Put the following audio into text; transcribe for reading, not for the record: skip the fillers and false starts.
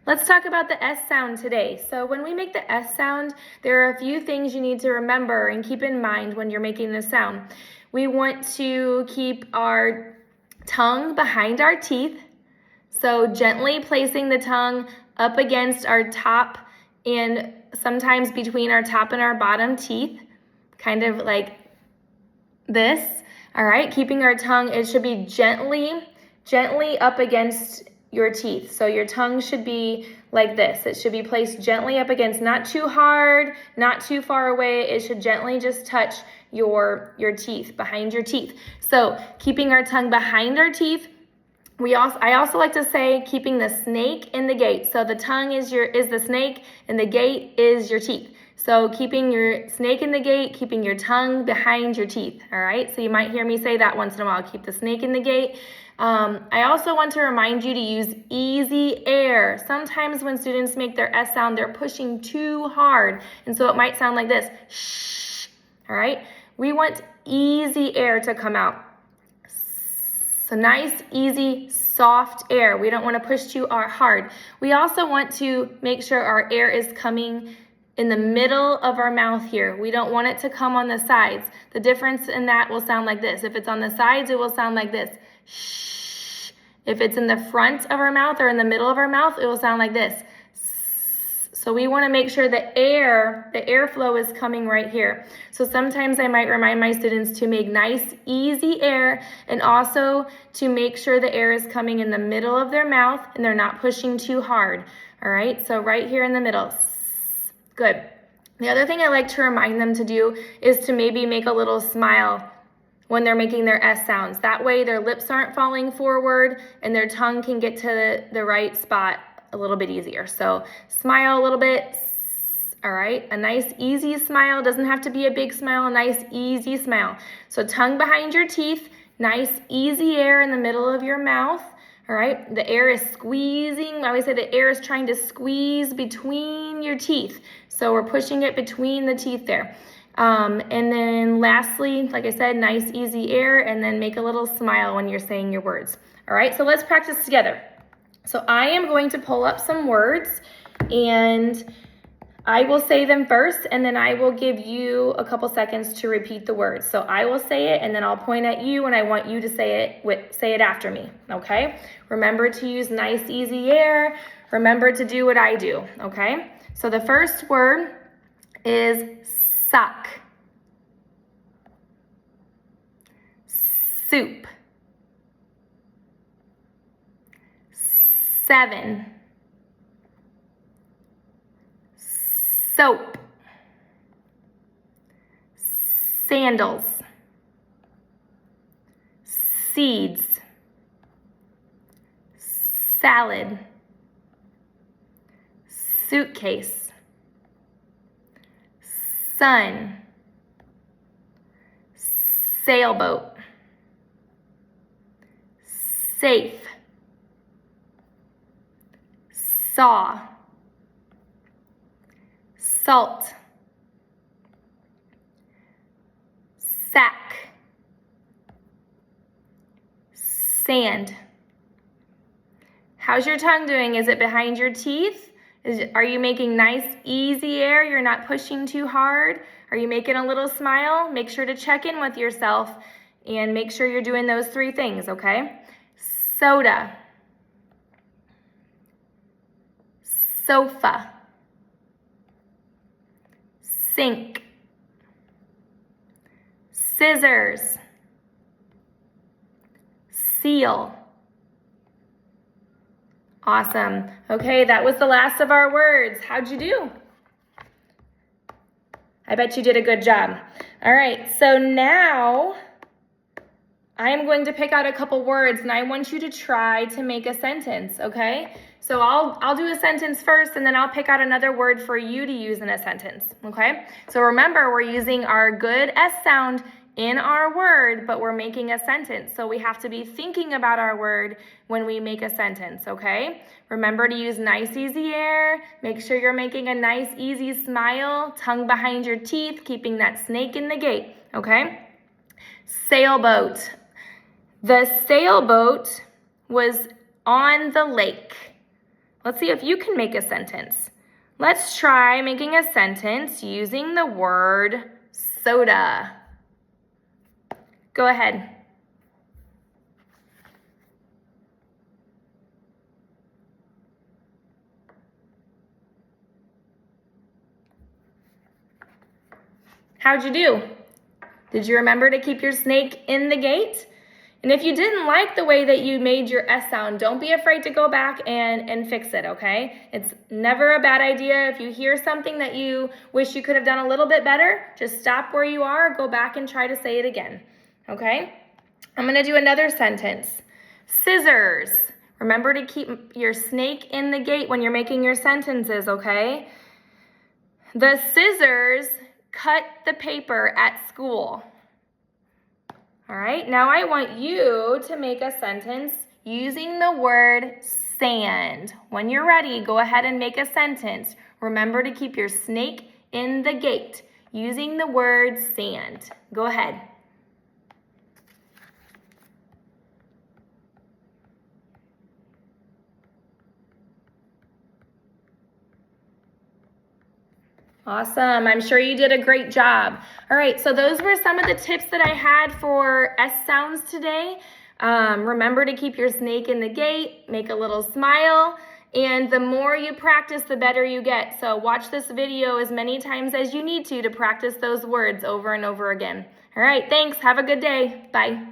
Let's talk about the S sound today. So when we make the S sound, there are a few things you need to remember and keep in mind when you're making this sound. We want to keep our tongue behind our teeth. So gently placing the tongue up against our top and sometimes between our top and our bottom teeth, kind of like this. All right, keeping our tongue, it should be gently up against your teeth. So your tongue should be like this. It should be placed gently up against, not too hard, not too far away. It should gently just touch your teeth, behind your teeth. So keeping our tongue behind our teeth. I also like to say keeping the snake in the gate. So the tongue is the snake and the gate is your teeth. So keeping your snake in the gate, keeping your tongue behind your teeth, all right? So you might hear me say that once in a while, keep the snake in the gate. I also want to remind you to use easy air. Sometimes when students make their S sound, they're pushing too hard, and so it might sound like this, shh, all right? We want easy air to come out. So nice, easy, soft air. We don't want to push too hard. We also want to make sure our air is coming in the middle of our mouth here. We don't want it to come on the sides. The difference in that will sound like this. If it's on the sides, it will sound like this. Shh. If it's in the front of our mouth or in the middle of our mouth, it will sound like this. So we want to make sure the airflow is coming right here. So sometimes I might remind my students to make nice, easy air and also to make sure the air is coming in the middle of their mouth and they're not pushing too hard. All right, so right here in the middle. Good. The other thing I like to remind them to do is to maybe make a little smile when they're making their S sounds. That way their lips aren't falling forward and their tongue can get to the right spot a little bit easier. So smile a little bit. All right, a nice easy smile. Doesn't have to be a big smile, a nice easy smile. So tongue behind your teeth, nice easy air in the middle of your mouth. All right, the air is squeezing. I always say the air is trying to squeeze between your teeth. So we're pushing it between the teeth there. And then lastly, like I said, nice easy air, and then make a little smile when you're saying your words. All right, so let's practice together. So I am going to pull up some words and I will say them first, and then I will give you a couple seconds to repeat the words. So I will say it, and then I'll point at you, and I want you to say it after me, okay? Remember to use nice, easy air. Remember to do what I do, okay? So the first word is sock, soup, 7, soap, sandals, seeds, salad, suitcase, sun, sailboat, safe, saw, salt, sack, sand. How's your tongue doing? Is it behind your teeth? Are you making nice, easy air? You're not pushing too hard? Are you making a little smile? Make sure to check in with yourself and make sure you're doing those 3 things, okay? Soda, sofa, sink, scissors, seal. Awesome. Okay, that was the last of our words. How'd you do? I bet you did a good job. All right, so now I am going to pick out a couple words and I want you to try to make a sentence, okay? So I'll do a sentence first and then I'll pick out another word for you to use in a sentence, okay? So remember, we're using our good S sound in our word, but we're making a sentence. So we have to be thinking about our word when we make a sentence, okay? Remember to use nice, easy air. Make sure you're making a nice, easy smile, tongue behind your teeth, keeping that snake in the gate, okay? Sailboat. The sailboat was on the lake. Let's see if you can make a sentence. Let's try making a sentence using the word soda. Go ahead. How'd you do? Did you remember to keep your snake in the gate? And if you didn't like the way that you made your S sound, don't be afraid to go back and fix it, okay? It's never a bad idea. If you hear something that you wish you could have done a little bit better, just stop where you are, go back and try to say it again, okay? I'm gonna do another sentence. Scissors. Remember to keep your snake in the gate when you're making your sentences, okay? The scissors cut the paper at school. All right, now I want you to make a sentence using the word sand. When you're ready, go ahead and make a sentence. Remember to keep your snake in the gate using the word sand. Go ahead. Awesome. I'm sure you did a great job. All right, so those were some of the tips that I had for S sounds today. Remember to keep your snake in the gate, make a little smile, and the more you practice, the better you get. So watch this video as many times as you need to practice those words over and over again. All right, thanks. Have a good day. Bye.